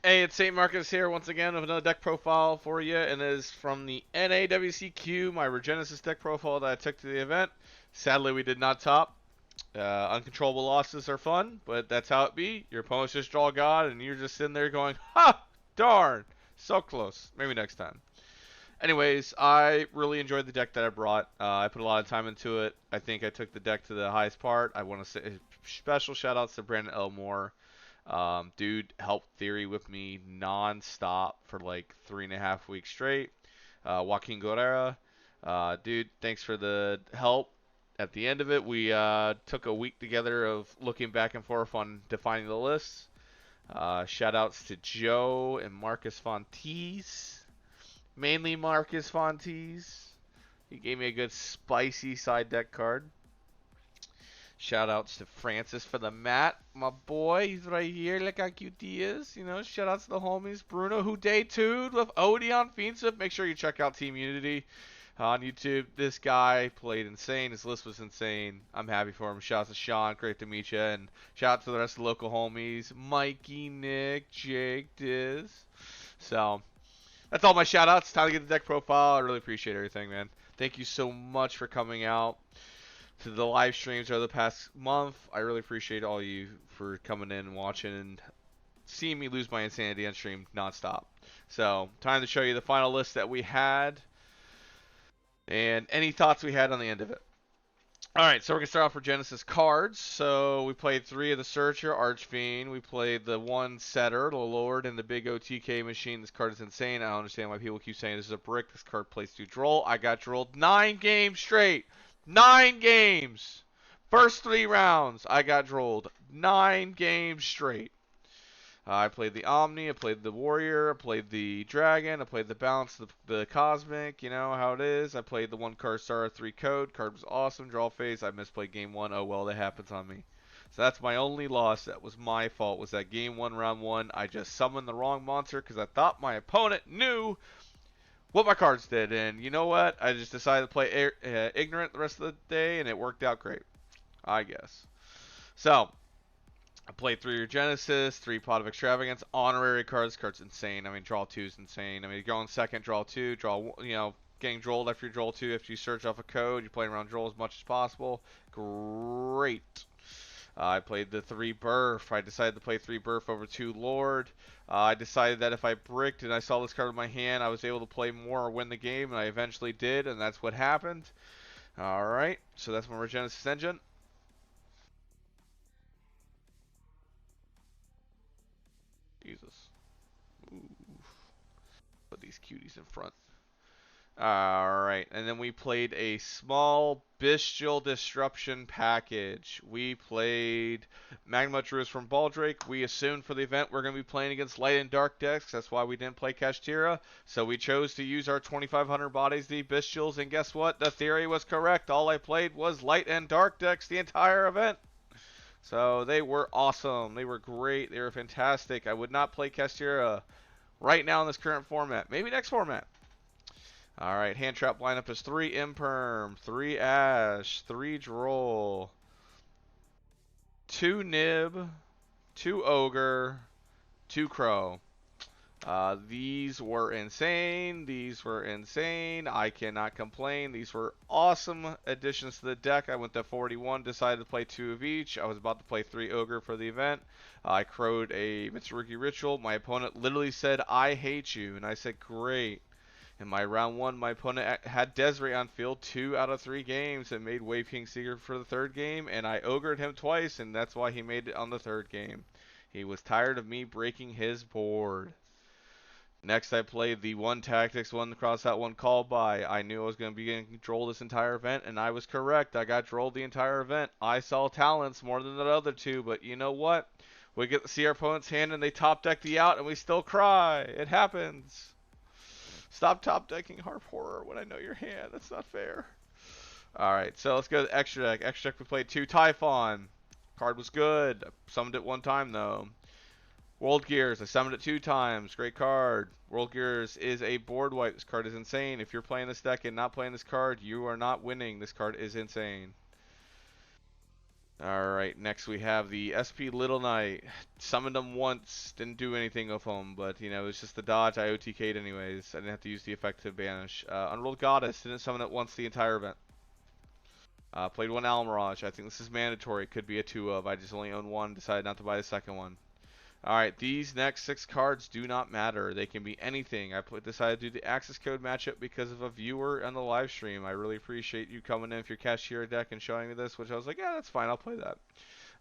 Hey, it's SaintMarcuz here once again with another deck profile for you, and it is from the NAWCQ, my Regenesis deck profile that I took to the event. Sadly, we did not top. Uncontrollable losses are fun, but that's how it be. Your opponents just draw God, and you're just sitting there going, ha, darn, so close. Maybe next time. Anyways, I really enjoyed the deck that I brought. I put a lot of time into it. I think I took the deck to the highest part. I want to say special shout outs to Brandon Elmore. Dude helped Theory with me non-stop for like 3.5 weeks straight. Joaquin Guerrera, dude, thanks for the help. At the end of it, we took a week together of looking back and forth on defining the lists. Shout outs to Joe and Marcus Fontes. Mainly Marcus Fontes. He gave me a good spicy side deck card. Shout outs to Francis for the mat. My boy, he's right here. Look how cute he is. You know, shout outs to the homies. Bruno, who day 2'd with Odeon Fiendship. Make sure you check out Team Unity on YouTube. This guy played insane. His list was insane. I'm happy for him. Shout out to Sean. Great to meet you. And shout out to the rest of the local homies. Mikey, Nick, Jake, Diz. So, that's all my shout outs. Time to get the deck profile. I really appreciate everything, man. Thank you so much for coming out to the live streams over the past month. I really appreciate all you for coming in and watching and seeing me lose my insanity on stream nonstop. So, time to show you the final list that we had and any thoughts we had on the end of it. Alright, so we're going to start off for Genesis cards. So, we played 3 of the Searcher, Archfiend. We played the 1 Setter, the Lord, and the big OTK machine. This card is insane. I don't understand why people keep saying this is a brick. This card plays through Droll. I got Drolled 9 games straight. 9 games. First 3 rounds, I got Drolled 9 games straight. I played the Omni, I played the Warrior, I played the Dragon, I played the Balance, the Cosmic, you know how it is. I played the 1 card Star 3 code. Card was awesome. Draw phase, I misplayed game 1. Oh well, that happens on me. So that's my only loss. That was my fault. Was that game 1, round 1. I just summoned the wrong monster because I thought my opponent knew what my cards did. And you know what? I just decided to play ignorant the rest of the day, and it worked out great, I guess. So, I played 3 Regenesis, 3 Pot of Extravagance, honorary cards. Card's insane. I mean, draw 2 is insane. I mean, going second, draw 2, draw, you know, getting drolled after you draw 2. After you search off a code, you're playing around droll as much as possible. Great. I played the 3 Birth. I decided to play 3 Birth over 2 Lord. I decided that if I bricked and I saw this card in my hand, I was able to play more or win the game, and I eventually did, and that's what happened. Alright, so that's my Regenesis engine. Jesus. Ooh. Put these cuties in front. Alright, and then we played a small Bestial Disruption package. We played Magma Druids from Baldrake. We assumed for the event we're going to be playing against Light and Dark decks. That's why we didn't play Kashtira. So we chose to use our 2,500 bodies, the Bestials, and guess what? The theory was correct. All I played was Light and Dark decks the entire event. So they were awesome. They were great. They were fantastic. I would not play Kashtira right now in this current format. Maybe next format. Alright, hand trap lineup is 3 Imperm, 3 Ash, 3 Droll, 2 Nib, 2 Ogre, 2 Crow. These were insane. These were insane. I cannot complain. These were awesome additions to the deck. I went to 41, decided to play 2 of each. I was about to play 3 Ogre for the event. I crowed a Mitsurugi Ritual. My opponent literally said, I hate you. And I said, great. In my round 1, my opponent had Desiree on field 2 out of 3 games and made Wave King Seeker for the 3rd game, and I ogred him twice, and that's why he made it on the 3rd game. He was tired of me breaking his board. Next, I played the 1 Tactics, 1 Cross Out, 1 Call By. I knew I was going to be getting drolled this entire event, and I was correct. I got drolled the entire event. I saw talents more than the other 2, but you know what? We get to see our opponent's hand, and they top deck the out, and we still cry. It happens. Stop top decking Harp Horror when I know your hand. That's not fair. Alright, so let's go to extra deck. Extra deck, we played 2 Typhon. Card was good. I summoned it 1 time though. World Gears, I summoned it 2 times. Great card. World Gears is a board wipe. This card is insane. If you're playing this deck and not playing this card, you are not winning. This card is insane. Alright, next we have the SP Little Knight. Summoned him once, didn't do anything with him, but you know, it was just the dodge. I OTK'd anyways. I didn't have to use the effect to banish. Unrolled Goddess, didn't summon it once the entire event. Played one Almirage. I think this is mandatory. Could be a 2 of. I just only own one, decided not to buy the second one. Alright, these next 6 cards do not matter. They can be anything. I decided to do the access code matchup because of a viewer on the live stream. I really appreciate you coming in with your cashier deck and showing me this, which I was like, yeah, that's fine, I'll play that.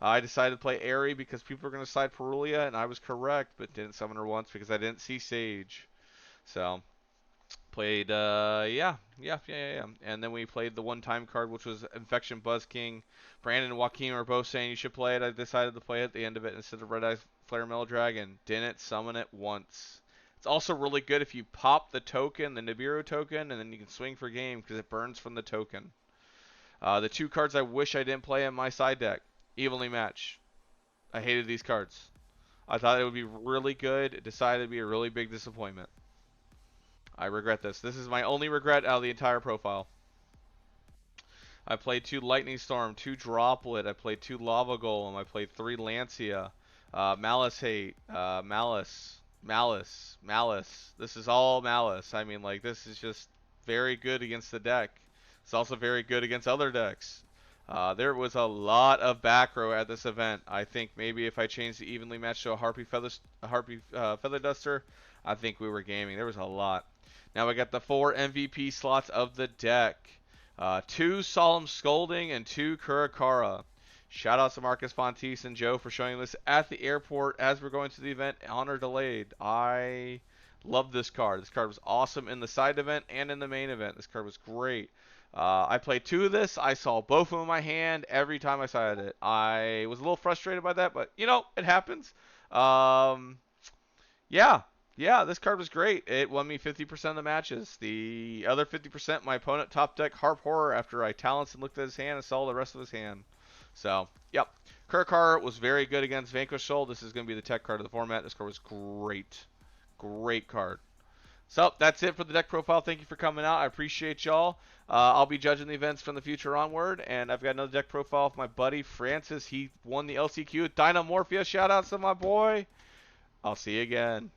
I decided to play Aerie because people are going to side Perulia, and I was correct, but didn't summon her once because I didn't see Sage. So, played, yeah. And then we played the one-time card, which was Infection Buzz King. Brandon and Joaquin were both saying you should play it. I decided to play it at the end of it instead of Red Eyes Flare Metal Dragon. Didn't summon it once. It's also really good if you pop the token, the Nibiru token, and then you can swing for game because it burns from the token. The 2 cards I wish I didn't play in my side deck. Evenly Match. I hated these cards. I thought it would be really good. It decided to be a really big disappointment. I regret this. This is my only regret out of the entire profile. I played 2 Lightning Storm, 2 Droplet. I played 2 Lava Golem. I played 3 Lancia. Malice Hate. Malice. This is all Malice. I mean, like, this is just very good against the deck. It's also very good against other decks. There was a lot of back row at this event. I think maybe if I changed the evenly matched to a Harpy Feather Duster, I think we were gaming. There was a lot. Now we got the 4 MVP slots of the deck. 2 Solemn Scolding and 2 Kurakara. Shout out to Marcus Fontes and Joe for showing this at the airport as we're going to the event, on or delayed. I love this card. This card was awesome in the side event and in the main event. This card was great. I played 2 of this. I saw both of them in my hand every time I sided it. I was a little frustrated by that, but you know, it happens. Yeah, this card was great. It won me 50% of the matches. The other 50%, my opponent top deck Harp Horror after I talents and looked at his hand and saw the rest of his hand. So, yep. Kurakara was very good against Vanquish Soul. This is going to be the tech card of the format. This card was great. Great card. So, that's it for the deck profile. Thank you for coming out. I appreciate y'all. I'll be judging the events from the future onward. And I've got another deck profile of my buddy Francis. He won the LCQ. Dynamorphia. Shout out to my boy. I'll see you again.